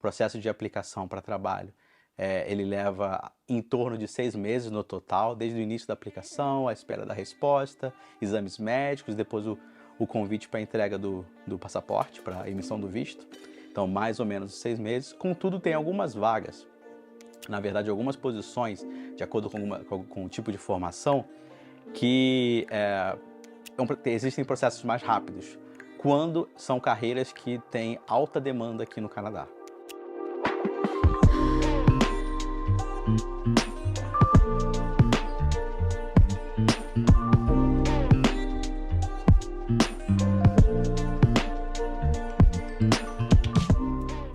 processo de aplicação para trabalho, ele leva em torno de 6 meses no total, desde o início da aplicação, a espera da resposta, exames médicos, depois o convite para a entrega do passaporte, para a emissão do visto. Então, mais ou menos 6 meses. Contudo, tem algumas vagas, na verdade, algumas posições, de acordo com o tipo de formação, que existem processos mais rápidos, quando são carreiras que têm alta demanda aqui no Canadá.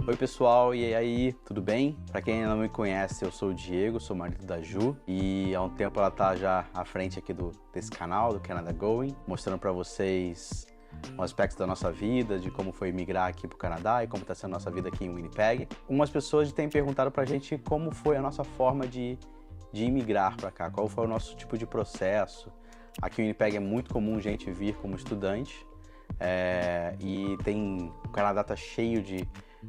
Oi pessoal, e aí, tudo bem? Para quem ainda não me conhece, eu sou o Diego, sou marido da Ju, e há um tempo ela tá já à frente aqui desse canal, do Canada Going, mostrando para vocês um aspecto da nossa vida, de como foi migrar aqui para o Canadá e como está sendo a nossa vida aqui em Winnipeg. Umas pessoas têm perguntado para a gente como foi a nossa forma de imigrar para cá, qual foi o nosso tipo de processo. Aqui em Winnipeg é muito comum gente vir como estudante, e o Canadá está cheio de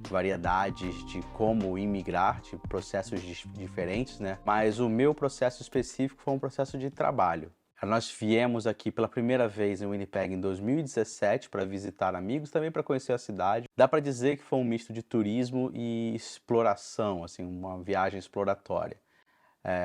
variedades de como imigrar, de processos diferentes, né? Mas o meu processo específico foi um processo de trabalho. Nós viemos aqui pela primeira vez em Winnipeg em 2017 para visitar amigos, também para conhecer a cidade. Dá para dizer que foi um misto de turismo e exploração, assim, uma viagem exploratória.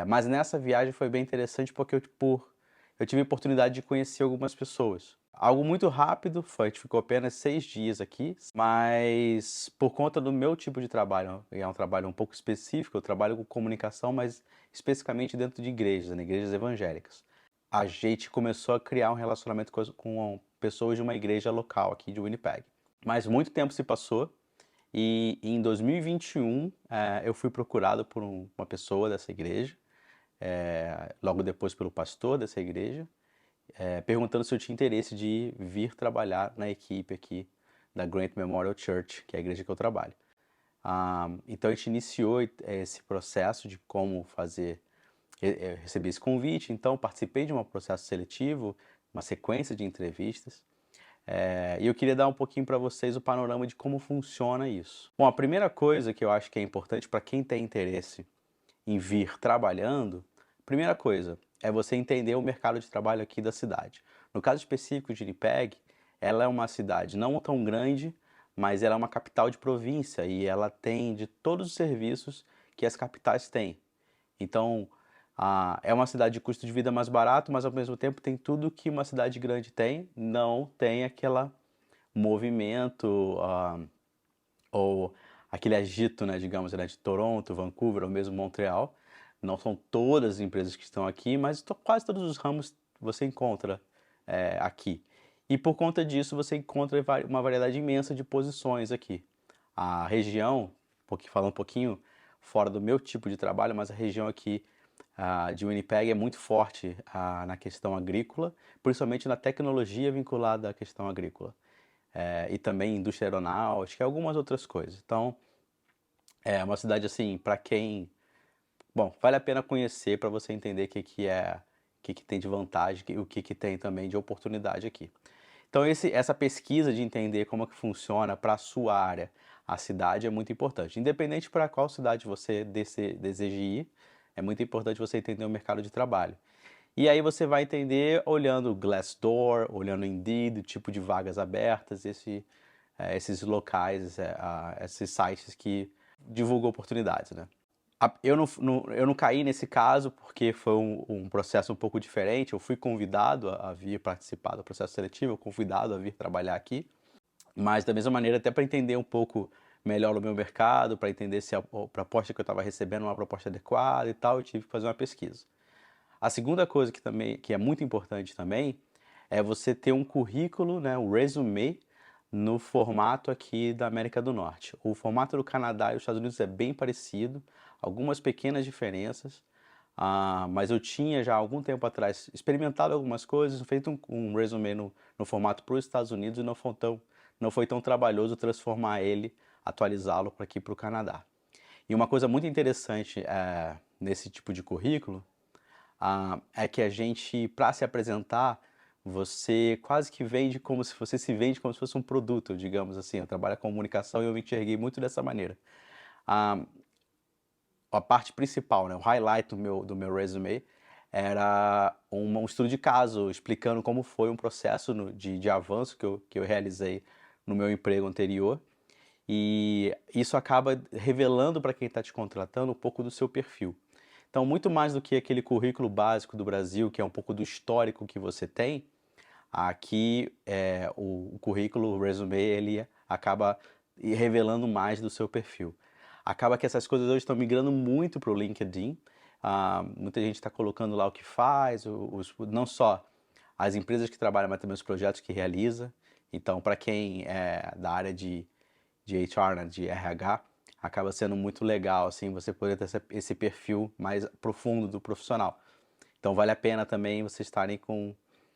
Mas nessa viagem foi bem interessante porque eu tive a oportunidade de conhecer algumas pessoas. Algo muito rápido, a gente ficou apenas 6 dias aqui, mas por conta do meu tipo de trabalho, é um trabalho um pouco específico, eu trabalho com comunicação, mas especificamente dentro de igrejas, né, igrejas evangélicas. A gente começou a criar um relacionamento com pessoas de uma igreja local aqui de Winnipeg. Mas muito tempo se passou e em 2021 eu fui procurado por uma pessoa dessa igreja, logo depois pelo pastor dessa igreja, perguntando se eu tinha interesse de vir trabalhar na equipe aqui da Grant Memorial Church, que é a igreja que eu trabalho. Então a gente iniciou esse processo de como fazer. Eu recebi esse convite, então participei de um processo seletivo, uma sequência de entrevistas, e eu queria dar um pouquinho para vocês o panorama de como funciona isso. Bom, a primeira coisa que eu acho que é importante para quem tem interesse em vir trabalhando, primeira coisa é você entender o mercado de trabalho aqui da cidade. No caso específico de Winnipeg, ela é uma cidade não tão grande, mas ela é uma capital de província e ela tem de todos os serviços que as capitais têm. Então, é uma cidade de custo de vida mais barato, mas ao mesmo tempo tem tudo que uma cidade grande tem, não tem aquele movimento ou aquele agito, né, digamos, né, de Toronto, Vancouver ou mesmo Montreal. Não são todas as empresas que estão aqui, mas quase todos os ramos você encontra aqui. E por conta disso você encontra uma variedade imensa de posições aqui. A região, falando um pouquinho fora do meu tipo de trabalho, mas a região aqui de Winnipeg é muito forte na questão agrícola, principalmente na tecnologia vinculada à questão agrícola. E também indústria aeronáutica e algumas outras coisas. Então, é uma cidade assim, para quem... Bom, vale a pena conhecer para você entender o que tem de vantagem e o que tem também de oportunidade aqui. Então, essa pesquisa de entender como é que funciona para a sua área, a cidade, é muito importante. Independente para qual cidade você deseja ir, é muito importante você entender o mercado de trabalho. E aí você vai entender olhando o Glassdoor, olhando o Indeed, o tipo de vagas abertas, esses locais, esses sites que divulgam oportunidades, né? Eu não caí nesse caso porque foi um processo um pouco diferente. Eu fui convidado a vir participar do processo seletivo, convidado a vir trabalhar aqui. Mas da mesma maneira, até para entender um pouco melhor o meu mercado, para entender se a proposta que eu estava recebendo era uma proposta adequada e tal, eu tive que fazer uma pesquisa. A segunda coisa que é muito importante também é você ter um currículo, né, um resume, no formato aqui da América do Norte. O formato do Canadá e dos Estados Unidos é bem parecido, algumas pequenas diferenças, mas eu tinha já há algum tempo atrás experimentado algumas coisas, feito um resume no formato para os Estados Unidos e não foi tão trabalhoso transformar ele, atualizá-lo para aqui para o Canadá. E uma coisa muito interessante nesse tipo de currículo é que a gente, para se apresentar, você quase que vende como se você se vende como se fosse um produto, digamos assim. Eu trabalho com comunicação e eu me enxerguei muito dessa maneira. a parte principal, né, o highlight do meu resume era um estudo de caso, explicando como foi um processo de avanço que eu realizei no meu emprego anterior. E isso acaba revelando para quem está te contratando um pouco do seu perfil. Então, muito mais do que aquele currículo básico do Brasil, que é um pouco do histórico que você tem, aqui o currículo, o resume, ele acaba revelando mais do seu perfil. Acaba que essas coisas hoje estão migrando muito para o LinkedIn. Muita gente está colocando lá o que faz, não só as empresas que trabalham, mas também os projetos que realiza. Então, para quem é da área de HR, né, de RH, acaba sendo muito legal assim você poder ter esse perfil mais profundo do profissional. Então vale a pena também vocês estarem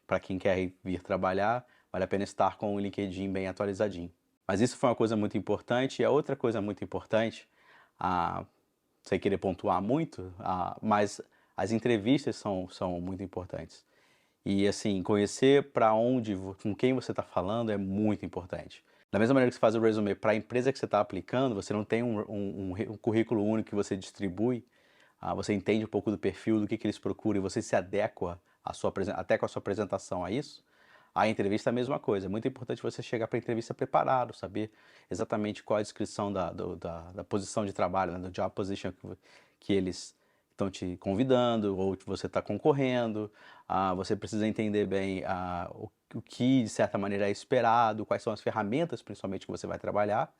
para quem quer vir trabalhar, vale a pena estar com o LinkedIn bem atualizadinho. Mas isso foi uma coisa muito importante. E a outra coisa muito importante, sem querer pontuar muito, mas as entrevistas são muito importantes. E assim, conhecer para onde, com quem você está falando é muito importante. Da mesma maneira que você faz o resume para a empresa que você está aplicando, você não tem um currículo único que você distribui, você entende um pouco do perfil, do que eles procuram e você se adequa até com a sua apresentação a isso. A entrevista é a mesma coisa. É muito importante você chegar para a entrevista preparado, saber exatamente qual é a descrição da posição de trabalho, né, do job position que eles estão te convidando ou que você está concorrendo. Você precisa entender bem o que, de certa maneira, é esperado, quais são as ferramentas, principalmente, que você vai trabalhar,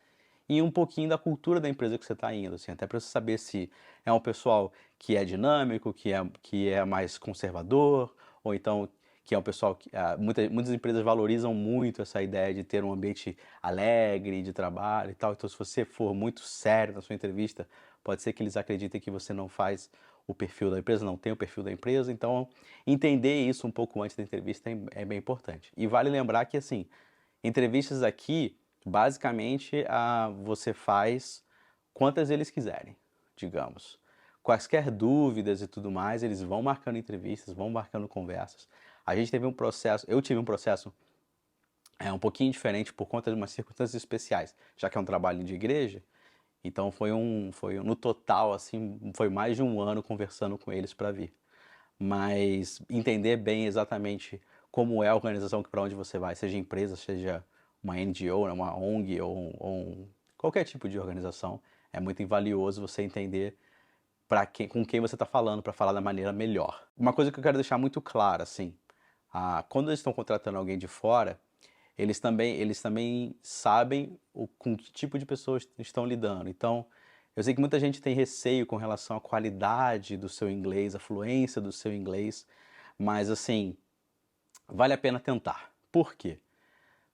e um pouquinho da cultura da empresa que você está indo, assim, até para você saber se é um pessoal que é dinâmico, que é mais conservador, ou então que é um pessoal que muitas empresas valorizam muito essa ideia de ter um ambiente alegre de trabalho e tal. Então, se você for muito sério na sua entrevista, pode ser que eles acreditem que você não faz o perfil da empresa, não tem o perfil da empresa. Então, entender isso um pouco antes da entrevista é bem importante. E vale lembrar que, assim, entrevistas aqui, basicamente, você faz quantas eles quiserem, digamos. Quaisquer dúvidas e tudo mais, eles vão marcando entrevistas, vão marcando conversas. A gente teve um processo, eu tive um processo um pouquinho diferente por conta de umas circunstâncias especiais, já que é um trabalho de igreja. Então no total, assim, foi mais de um ano conversando com eles para vir. Mas entender bem exatamente como é a organização para onde você vai, seja empresa, seja uma NGO, né, uma ONG ou qualquer tipo de organização, é muito valioso você entender com quem você está falando, para falar da maneira melhor. Uma coisa que eu quero deixar muito clara, assim, quando eles estão contratando alguém de fora, eles também sabem com que tipo de pessoas estão lidando. Então, eu sei que muita gente tem receio com relação à qualidade do seu inglês, a fluência do seu inglês, mas assim, vale a pena tentar. Por quê?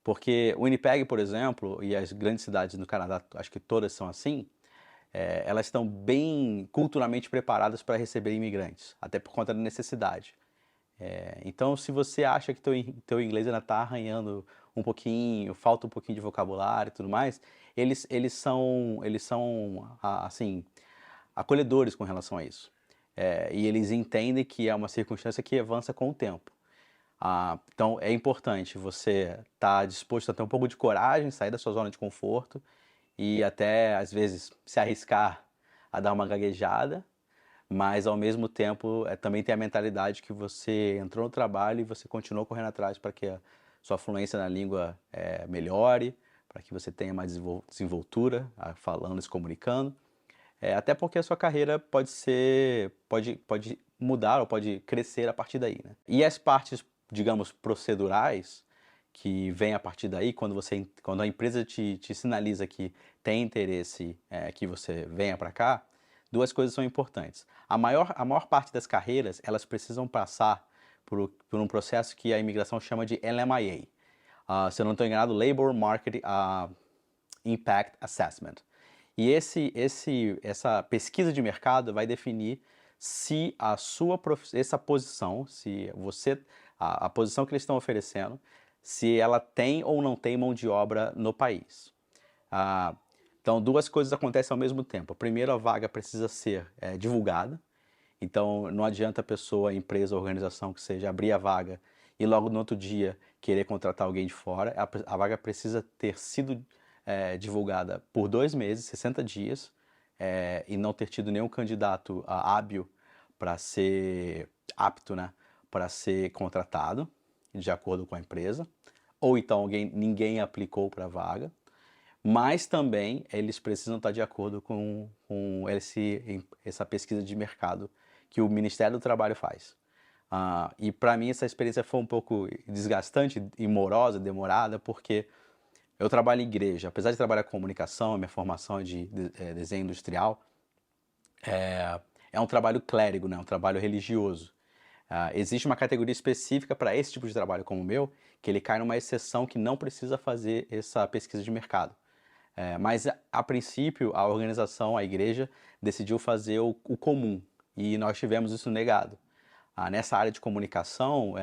Porque o Winnipeg, por exemplo, e as grandes cidades no Canadá, acho que todas são assim, elas estão bem culturalmente preparadas para receber imigrantes, até por conta da necessidade. Então, se você acha que teu inglês ainda está arranhando um pouquinho, falta um pouquinho de vocabulário e tudo mais, eles são assim, acolhedores com relação a isso. E eles entendem que é uma circunstância que avança com o tempo. Então, é importante você estar disposto a ter um pouco de coragem, sair da sua zona de conforto e até, às vezes, se arriscar a dar uma gaguejada, mas ao mesmo tempo também tem a mentalidade que você entrou no trabalho e você continuou correndo atrás para que a sua fluência na língua melhore, para que você tenha mais desenvoltura falando e se comunicando. Até porque a sua carreira pode mudar ou pode crescer a partir daí, né? E as partes, digamos, procedurais que vêm a partir daí, quando a empresa te sinaliza que tem interesse que você venha para cá, duas coisas são importantes. A maior parte das carreiras, elas precisam passar por um processo que a imigração chama de LMIA. Se eu não estou enganado, Labor Market Impact Assessment. E essa pesquisa de mercado vai definir se essa posição, a posição que eles estão oferecendo, se ela tem ou não tem mão de obra no país. Então, duas coisas acontecem ao mesmo tempo. Primeiro, a vaga precisa ser divulgada. Então, não adianta a pessoa, a empresa, a organização que seja, abrir a vaga e logo no outro dia querer contratar alguém de fora. A vaga precisa ter sido divulgada por 2 meses, 60 dias, e não ter tido nenhum candidato hábil para ser apto, né, para ser contratado, de acordo com a empresa, ou então ninguém aplicou para a vaga, mas também eles precisam estar de acordo com essa pesquisa de mercado que o Ministério do Trabalho faz. E para mim essa experiência foi um pouco desgastante e morosa, demorada, porque eu trabalho em igreja. Apesar de trabalhar com comunicação, minha formação é de desenho industrial, é um trabalho clérigo, né? Um trabalho religioso. Existe uma categoria específica para esse tipo de trabalho como o meu, que ele cai numa exceção que não precisa fazer essa pesquisa de mercado. Mas, a princípio, a organização, a igreja, decidiu fazer o comum, e nós tivemos isso negado. Nessa área de comunicação,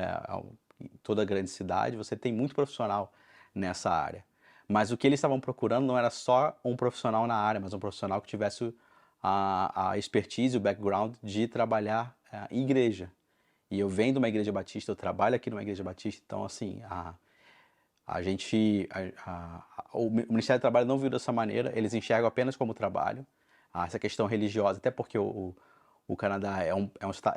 em toda grande cidade, você tem muito profissional nessa área. Mas o que eles estavam procurando não era só um profissional na área, mas um profissional que tivesse a expertise, o background de trabalhar em igreja. E eu venho de uma igreja batista, eu trabalho aqui numa igreja batista, então assim, o Ministério do Trabalho não viu dessa maneira, eles enxergam apenas como trabalho, essa questão religiosa, até porque o Canadá é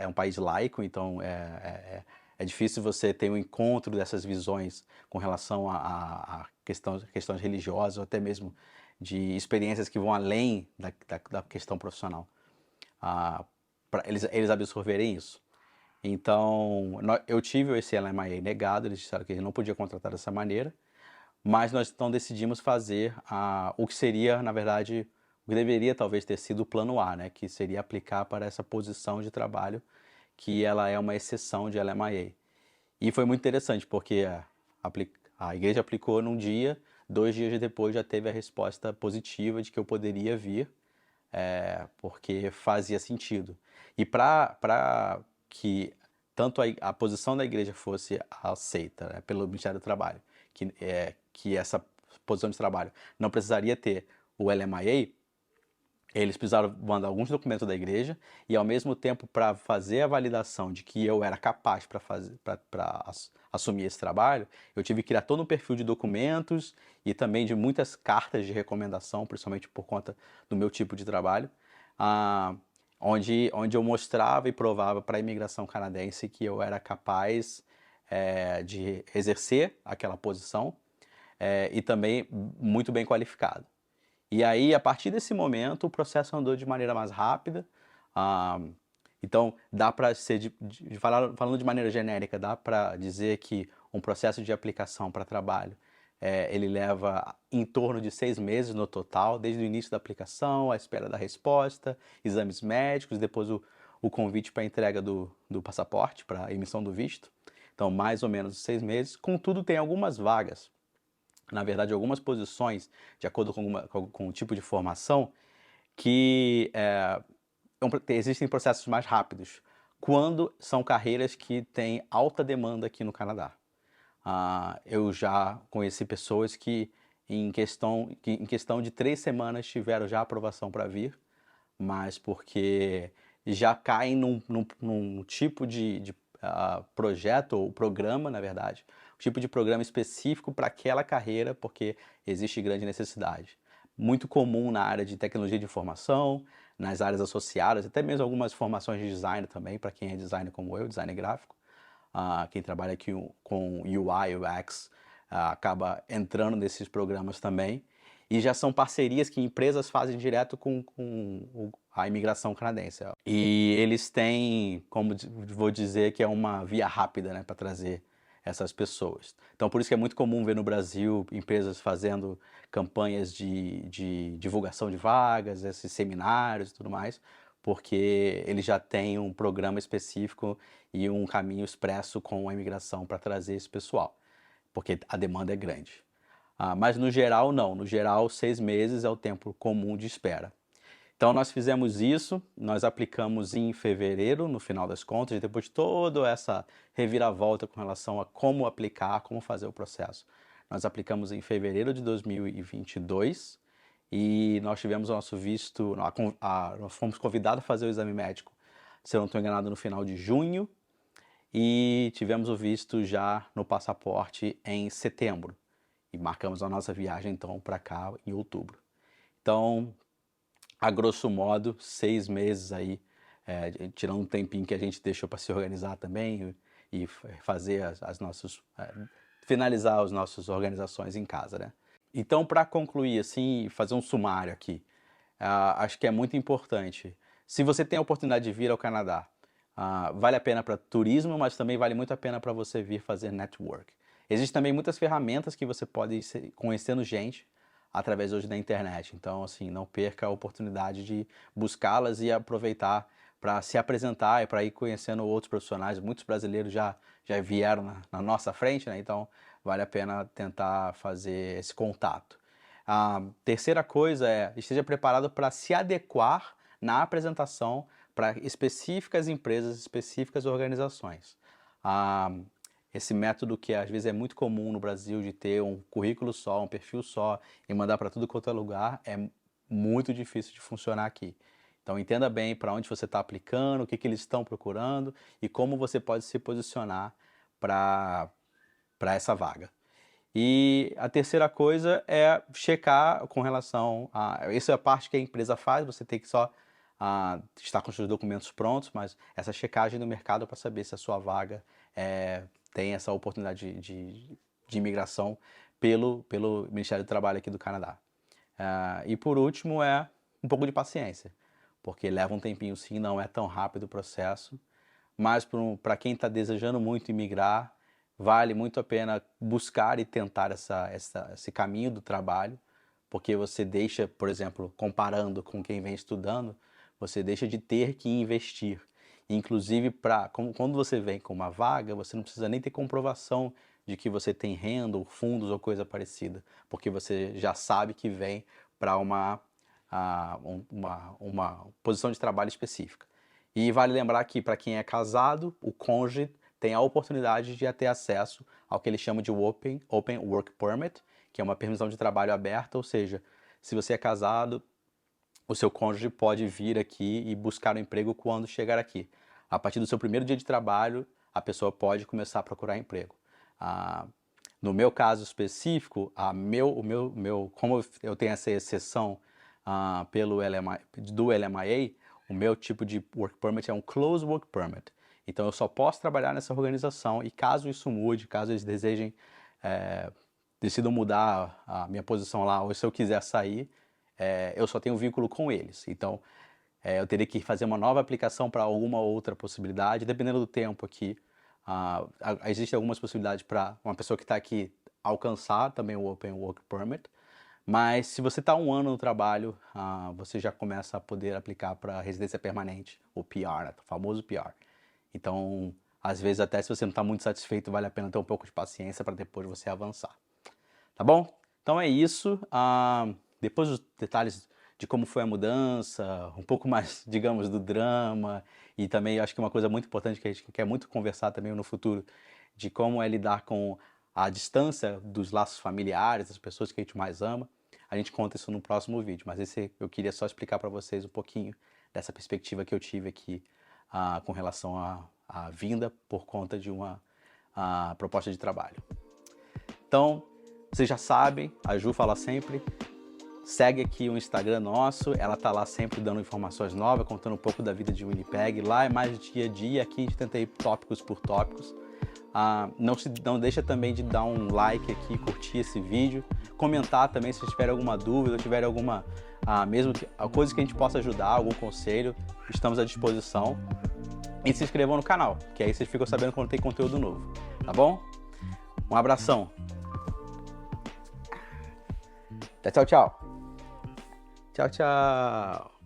um país laico, então é difícil você ter um encontro dessas visões com relação a questões religiosas, ou até mesmo de experiências que vão além da questão profissional, para eles absorverem isso. Então, eu tive esse LMIA negado, eles disseram que ele não podia contratar dessa maneira, mas nós então decidimos fazer o que seria, na verdade, o que deveria talvez ter sido o plano A, né, que seria aplicar para essa posição de trabalho, que ela é uma exceção de LMIA. E foi muito interessante, porque a igreja aplicou num dia, 2 dias depois já teve a resposta positiva de que eu poderia vir, porque fazia sentido. E para que tanto a posição da igreja fosse aceita, né, pelo Ministério do Trabalho, que essa posição de trabalho não precisaria ter o LMIA, eles precisaram mandar alguns documentos da igreja e, ao mesmo tempo, para fazer a validação de que eu era capaz para assumir esse trabalho, eu tive que criar todo um perfil de documentos e também de muitas cartas de recomendação, principalmente por conta do meu tipo de trabalho, onde eu mostrava e provava para a imigração canadense que eu era capaz de exercer aquela posição e também muito bem qualificado. E aí, a partir desse momento, o processo andou de maneira mais rápida. Então, dá para ser, falando de maneira genérica, dá para dizer que um processo de aplicação para trabalho, ele leva em torno de 6 meses no total, desde o início da aplicação, a espera da resposta, exames médicos, depois o convite para a entrega do passaporte, para a emissão do visto. Então, mais ou menos 6 meses. Contudo, tem algumas vagas, na verdade, algumas posições, de acordo com o tipo de formação, que existem processos mais rápidos, quando são carreiras que têm alta demanda aqui no Canadá. Eu já conheci pessoas que em questão de 3 semanas tiveram já aprovação para vir, mas porque já caem num tipo de projeto ou programa, na verdade, um tipo de programa específico para aquela carreira, porque existe grande necessidade. Muito comum na área de tecnologia de informação, nas áreas associadas, até mesmo algumas formações de design também, para quem é designer como eu, designer gráfico. Quem trabalha aqui com UI, UX, acaba entrando nesses programas também. E já são parcerias que empresas fazem direto com a imigração canadense. E eles têm, como vou dizer, que é uma via rápida, né, para trazer essas pessoas. Então, por isso que é muito comum ver no Brasil empresas fazendo campanhas de divulgação de vagas, esses seminários e tudo mais, porque eles já têm um programa específico e um caminho expresso com a imigração para trazer esse pessoal, porque a demanda é grande. Mas no geral, não. No geral, 6 meses é o tempo comum de espera. Então nós fizemos isso, nós aplicamos em fevereiro, no final das contas, depois de toda essa reviravolta com relação a como aplicar, como fazer o processo. Nós aplicamos em fevereiro de 2022 e nós tivemos o nosso visto, nós fomos convidados a fazer o exame médico, se eu não estou enganado, no final de junho, e tivemos o visto já no passaporte em setembro. E marcamos a nossa viagem então para cá em outubro. Então, a grosso modo, 6 meses aí, tirando um tempinho que a gente deixou para se organizar também e fazer finalizar as nossas organizações em casa, né? Então, para concluir assim, fazer um sumário aqui, acho que é muito importante. Se você tem a oportunidade de vir ao Canadá, vale a pena para turismo, mas também vale muito a pena para você vir fazer network. Existem também muitas ferramentas que você pode ir conhecendo gente através hoje da internet. Então, assim, não perca a oportunidade de buscá-las e aproveitar para se apresentar e para ir conhecendo outros profissionais. Muitos brasileiros já vieram na nossa frente, né? Então, vale a pena tentar fazer esse contato. A terceira coisa é, esteja preparado para se adequar na apresentação para específicas empresas, específicas organizações. Esse método que às vezes é muito comum no Brasil de ter um currículo só, um perfil só e mandar para tudo quanto é lugar, é muito difícil de funcionar aqui. Então entenda bem para onde você está aplicando, o que eles estão procurando e como você pode se posicionar para essa vaga. E a terceira coisa é checar com relação essa é a parte que a empresa faz, você tem que só estar com os seus documentos prontos, mas essa checagem do mercado para saber se a sua vaga tem essa oportunidade de imigração pelo Ministério do Trabalho aqui do Canadá. E por último é um pouco de paciência, porque leva um tempinho sim, não é tão rápido o processo, mas para quem está desejando muito imigrar, vale muito a pena buscar e tentar esse caminho do trabalho, porque você deixa, por exemplo, comparando com quem vem estudando, você deixa de ter que investir. Inclusive, quando você vem com uma vaga, você não precisa nem ter comprovação de que você tem renda ou fundos ou coisa parecida, porque você já sabe que vem para uma posição de trabalho específica. E vale lembrar que para quem é casado, o cônjuge tem a oportunidade de ter acesso ao que eles chamam de Open Work Permit, que é uma permissão de trabalho aberta, ou seja, se você é casado, o seu cônjuge pode vir aqui e buscar um emprego quando chegar aqui. A partir do seu primeiro dia de trabalho, a pessoa pode começar a procurar emprego. No meu caso específico, como eu tenho essa exceção do LMIA, o meu tipo de Work Permit é um Closed Work Permit. Então eu só posso trabalhar nessa organização e caso isso mude, caso eles decidam mudar a minha posição lá, ou se eu quiser sair, eu só tenho vínculo com eles. Então eu teria que fazer uma nova aplicação para alguma outra possibilidade, dependendo do tempo aqui. Existem algumas possibilidades para uma pessoa que está aqui alcançar também o Open Work Permit, mas se você está 1 ano no trabalho, você já começa a poder aplicar para residência permanente, o PR, né, o famoso PR. Então, às vezes até se você não está muito satisfeito, vale a pena ter um pouco de paciência para depois você avançar. Tá bom? Então é isso. Depois os detalhes de como foi a mudança, um pouco mais, digamos, do drama, e também acho que uma coisa muito importante que a gente quer muito conversar também no futuro, de como é lidar com a distância dos laços familiares, das pessoas que a gente mais ama. A gente conta isso no próximo vídeo, mas esse eu queria só explicar para vocês um pouquinho dessa perspectiva que eu tive aqui com relação à vinda por conta de uma proposta de trabalho. Então, vocês já sabem, a Ju fala sempre, segue aqui o Instagram nosso, ela tá lá sempre dando informações novas, contando um pouco da vida de Winnipeg. Lá é mais dia a dia, aqui a gente tenta ir tópicos por tópicos. Não deixa também de dar um like aqui, curtir esse vídeo, comentar também se tiver alguma dúvida, tiver alguma coisa que a gente possa ajudar, algum conselho, estamos à disposição. E se inscrevam no canal, que aí vocês ficam sabendo quando tem conteúdo novo, tá bom? Um abração. Tchau, tchau. Tchau, tchau.